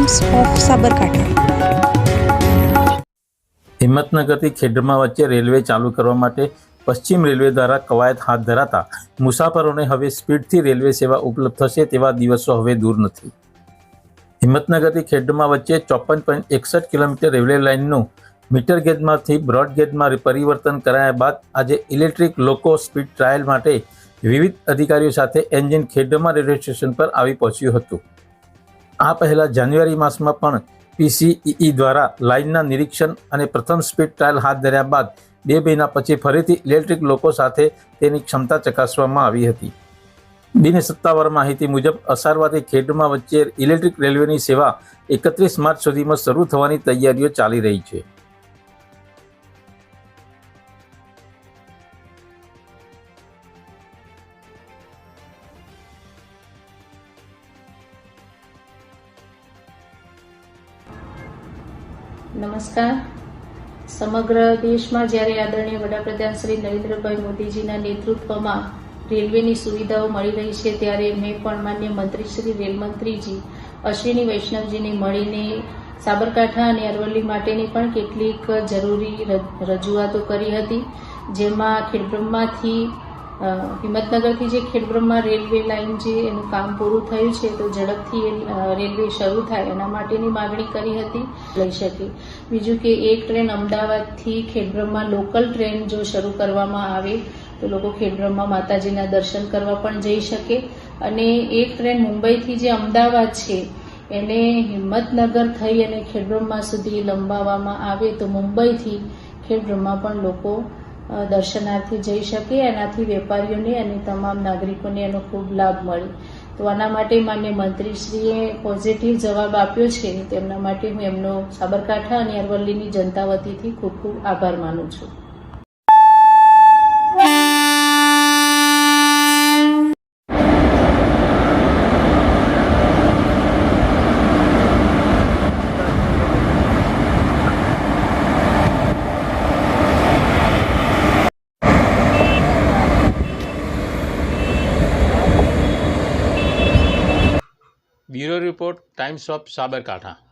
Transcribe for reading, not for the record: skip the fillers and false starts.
Times of Sabarkantha. હિંમતનગરથી ખેડબ્રહ્મા વચ્ચે railway ચાલુ કરવા માટે પશ્ચિમ રેલવે દ્વારા કવાયત હાથ ધરાતા મુસાફરોને હવે સ્પીડથી રેલવે સેવા ઉપલબ્ધ થશે તેવા દિવસો હવે દૂર નથી। હિંમતનગરથી ખેડબ્રહ્મા વચ્ચે 54.61 કિલોમીટર રેલવે લાઇનનું મીટર ગેજમાંથી બ્રોડ ગેજમાં પરિવર્તન કરાયા બાદ આજે ઇલેક્ટ્રિક લોકો સ્પીડ ટ્રાયલ માટે વિવિધ અધિકારીઓ સાથે એન્જિન ખેડબ્રહ્મા રેલવે સ્ટેશન પર આવી પહોંચ્યું હતું। આ પહેલા જાન્યુઆરી માસમાં પણ PCEE દ્વારા લાઇનના નિરીક્ષણ અને પ્રથમ સ્પીડ ટ્રાયલ હાથ ધર્યા બાદ 2 મહિના પછી ફરીથી ઇલેક્ટ્રિક લોકો સાથે તેની ક્ષમતા ચકાસવામાં આવી હતી। બિનસત્તાવાર માહિતી મુજબ અસારવાથી ખેડબ્રહ્મા વચ્ચે ઇલેક્ટ્રિક રેલવેની સેવા 31 માર્ચ સુધીમાં શરૂ થવાની તૈયારીઓ ચાલી રહી છે। નમસ્કાર। સમગ્ર દેશમાં જ્યારે આદરણીય વડાપ્રધાન શ્રી નરેન્દ્રભાઈ મોદીજીના નેતૃત્વમાં રેલવેની સુવિધાઓ મળી રહી છે, ત્યારે મેં પણ માન્ય મંત્રી શ્રી રેલમંત્રીજી અશ્વિની વૈષ્ણવજીને મળીને સાબરકાંઠા અને અરવલ્લી માટેની પણ કેટલીક જરૂરી રજૂઆતો કરી હતી, જેમાં ખેડબ્રહ્માથી હિંમતનગરથી જે ખેડબ્રહ્મા રેલવે લાઇન છે એનું કામ પૂરું થયું છે, તો ઝડપથી રેલવે શરૂ થાય એના માટેની માગણી કરી હતી લઈ શકે। બીજું કે એક ટ્રેન અમદાવાદથી ખેડબ્રહ્મા લોકલ ટ્રેન જો શરૂ કરવામાં આવે તો લોકો ખેડબ્રહ્મા માતાજીના દર્શન કરવા પણ જઈ શકે, અને એક ટ્રેન મુંબઈથી જે અમદાવાદ છે એને હિંમતનગર થઈ અને ખેડબ્રહ્મા સુધી લંબાવવામાં આવે તો મુંબઈથી ખેડબ્રહ્મા પણ લોકો દર્શનાર્થે જઈ શકે। એનાથી વેપારીઓને અને તમામ નાગરિકોને એનો ખૂબ લાભ મળે। તો આના માટે માન્ય મંત્રીશ્રીએ પોઝિટિવ જવાબ આપ્યો છે, તેમના માટે હું એમનો સાબરકાંઠા અને અરવલ્લીની જનતા વતીથી ખૂબ ખૂબ આભાર માનું છું। Bureau report, times of Sabarkantha.